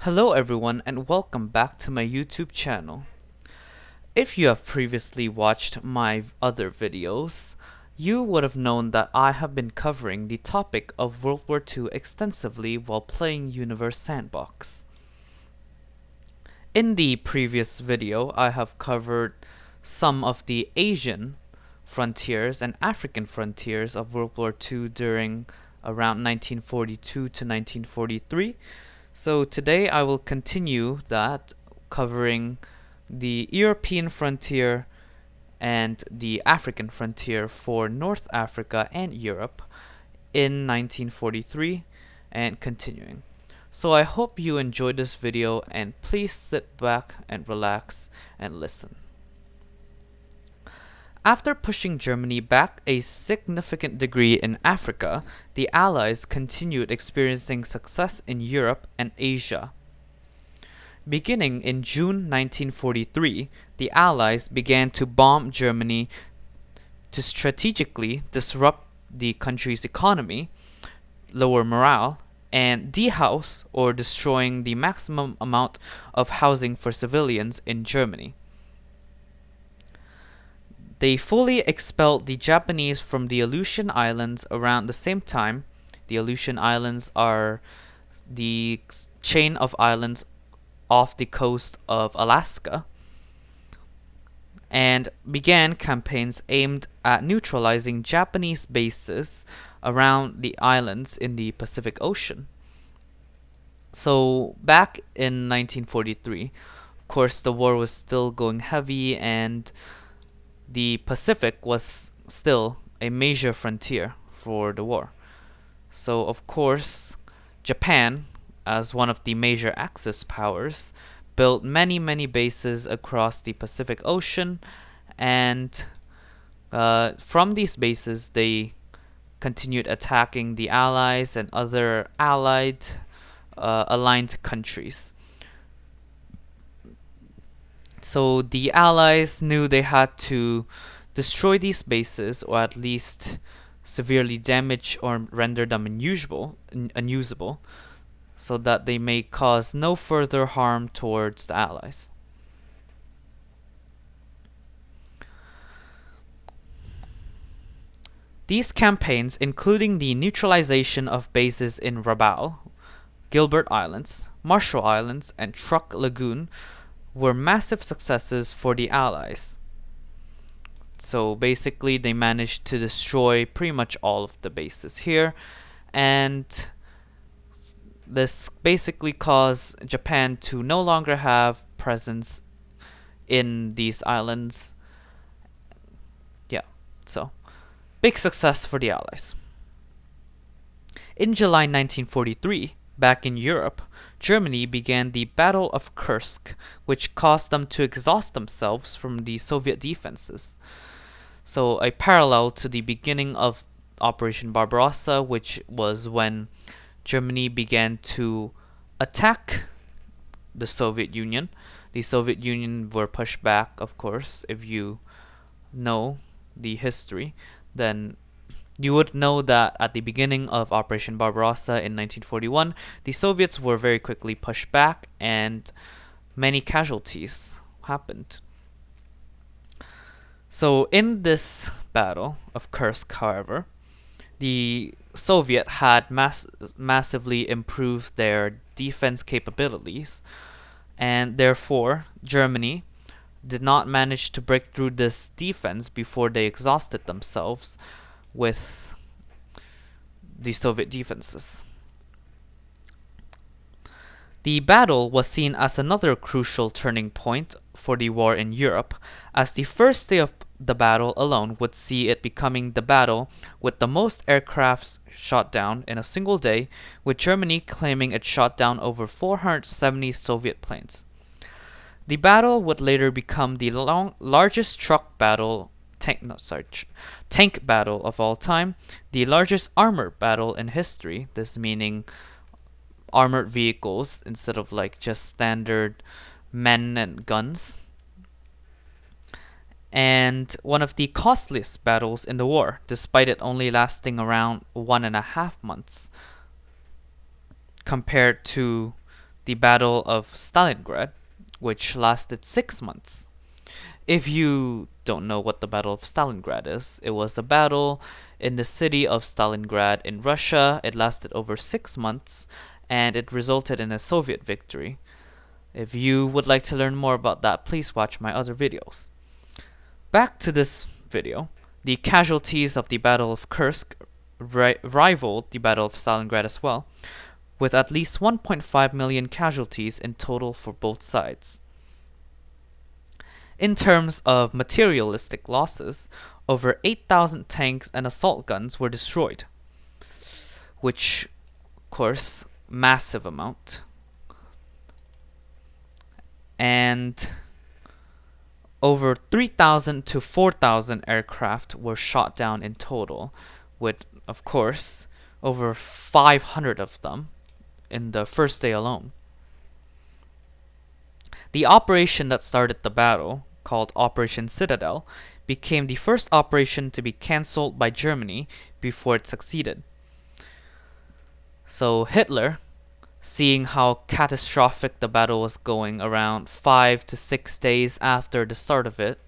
Hello everyone and welcome back to my YouTube channel. If you have previously watched my other videos, you would have known that I have been covering the topic of World War II extensively while playing Universe Sandbox. In the previous video, I have covered some of the Asian frontiers and African frontiers of World War II during around 1942 to 1943. So today I will continue that, covering the European frontier and the African frontier for North Africa and Europe in 1943 and continuing. So I hope you enjoyed this video, and please sit back and relax and listen. After pushing Germany back a significant degree in Africa, the Allies continued experiencing success in Europe and Asia. Beginning in June 1943, the Allies began to bomb Germany to strategically disrupt the country's economy, lower morale, and dehouse or destroying the maximum amount of housing for civilians in Germany. They fully expelled the Japanese from the Aleutian Islands around the same time. The Aleutian Islands are the chain of islands off the coast of Alaska, and began campaigns aimed at neutralizing Japanese bases around the islands in the Pacific Ocean. So back in 1943, of course, the war was still going heavy, and the Pacific was still a major frontier for the war. So of course, Japan, as one of the major Axis powers, built many bases across the Pacific Ocean, and from these bases they continued attacking the Allies and other allied aligned countries. So the Allies knew they had to destroy these bases, or at least severely damage or render them unusable, so that they may cause no further harm towards the Allies. These campaigns, including the neutralization of bases in Rabaul, Gilbert Islands, Marshall Islands, and Truk Lagoon, were massive successes for the Allies. So basically they managed to destroy pretty much all of the bases here, and this basically caused Japan to no longer have presence in these islands. Yeah, so big success for the Allies. In July 1943, back in Europe, Germany began the Battle of Kursk, which caused them to exhaust themselves from the Soviet defenses. So a parallel to the beginning of Operation Barbarossa, which was when Germany began to attack the Soviet Union. The Soviet Union were pushed back, of course. If you know the history, then you would know that at the beginning of Operation Barbarossa in 1941, the Soviets were very quickly pushed back and many casualties happened. So in this battle of Kursk, however, the Soviet had massively improved their defense capabilities, and therefore Germany did not manage to break through this defense before they exhausted themselves with the Soviet defenses. The battle was seen as another crucial turning point for the war in Europe, as the first day of the battle alone would see it becoming the battle with the most aircrafts shot down in a single day, with Germany claiming it shot down over 470 Soviet planes. The battle would later become the largest tank battle of all time, the largest armored battle in history, this meaning armored vehicles instead of like just standard men and guns, and one of the costliest battles in the war, despite it only lasting around 1.5 months compared to the Battle of Stalingrad, which lasted 6 months. If you don't know what the Battle of Stalingrad is, it was a battle in the city of Stalingrad in Russia. It lasted over 6 months and it resulted in a Soviet victory. If you would like to learn more about that, please watch my other videos. Back to this video. The casualties of the Battle of Kursk rivaled the Battle of Stalingrad as well, with at least 1.5 million casualties in total for both sides. In terms of materialistic losses, over 8,000 tanks and assault guns were destroyed, which, of course, massive amount. And over 3,000 to 4,000 aircraft were shot down in total, with, of course, over 500 of them in the first day alone. The operation that started the battle, called Operation Citadel, became the first operation to be cancelled by Germany before it succeeded. So Hitler, seeing how catastrophic the battle was going around 5 to 6 days after the start of it,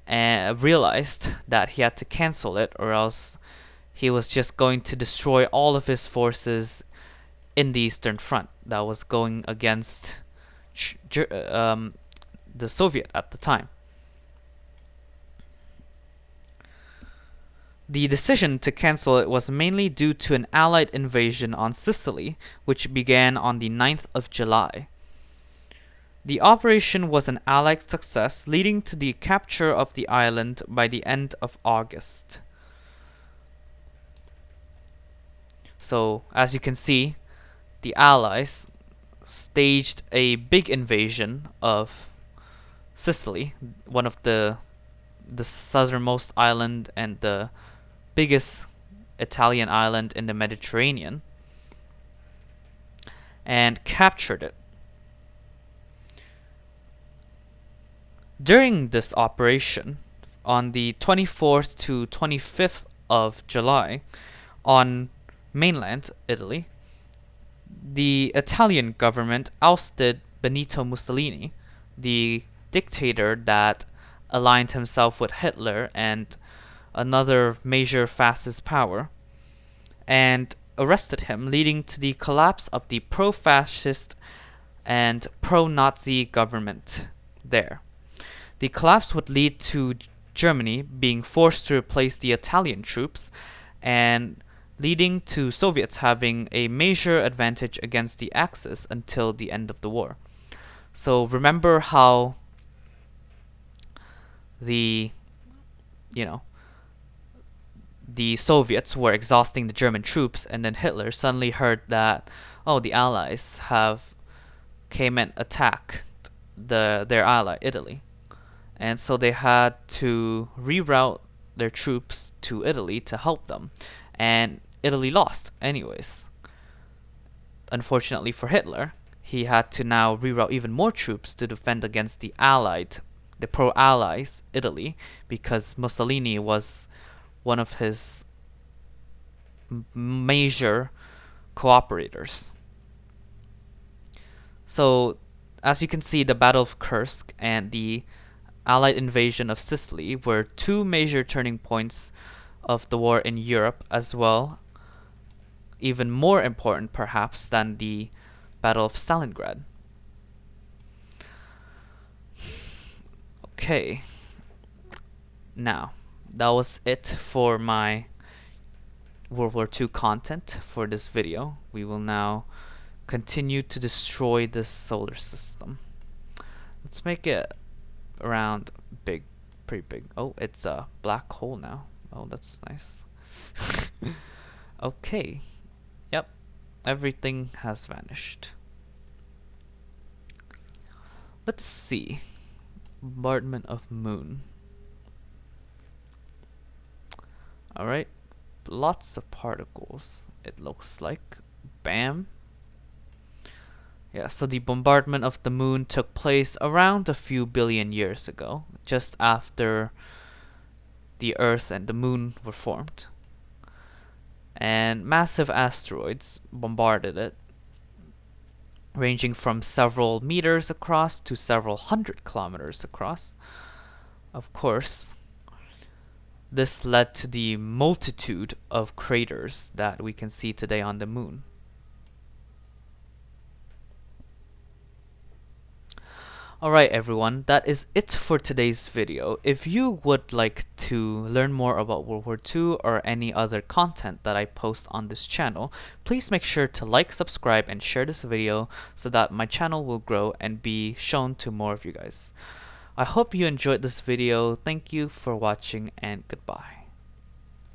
and realized that he had to cancel it or else he was just going to destroy all of his forces in the Eastern Front that was going against the Soviet at the time. The decision to cancel it was mainly due to an Allied invasion on Sicily, which began on the 9th of July. The operation was an Allied success, leading to the capture of the island by the end of August. So, as you can see, the Allies staged a big invasion of Sicily, one of the southernmost island and the biggest Italian island in the Mediterranean, and captured it. During this operation, on the 24th to 25th of July, on mainland Italy, the Italian government ousted Benito Mussolini, the dictator that aligned himself with Hitler and another major fascist power, and arrested him, leading to the collapse of the pro-fascist and pro-Nazi government there. The collapse would lead to Germany being forced to replace the Italian troops, and leading to Soviets having a major advantage against the Axis until the end of the war. So remember how the Soviets were exhausting the German troops, and then Hitler suddenly heard that, oh, the Allies have came and attacked their ally, Italy. And so they had to reroute their troops to Italy to help them. And Italy lost anyways. Unfortunately for Hitler, he had to now reroute even more troops to defend against the pro-allies, Italy, because Mussolini was one of his major cooperators. So, as you can see, the Battle of Kursk and the Allied invasion of Sicily were two major turning points of the war in Europe, as well, even more important perhaps than the Battle of Stalingrad. Okay, now that was it for my World War II content for this video. We will now continue to destroy this solar system. Let's make it around big, pretty big. Oh, it's a black hole now. Oh, that's nice. Okay. Yep. Everything has vanished. Let's see. Bombardment of moon. Alright. Lots of particles, it looks like. Bam. Yeah, so the bombardment of the moon took place around a few billion years ago, just after the Earth and the moon were formed. And massive asteroids bombarded it, ranging from several meters across to several hundred kilometers across. Of course, this led to the multitude of craters that we can see today on the moon. Alright everyone, that is it for today's video. If you would like to learn more about World War II or any other content that I post on this channel, please make sure to like, subscribe, and share this video so that my channel will grow and be shown to more of you guys. I hope you enjoyed this video. Thank you for watching and goodbye.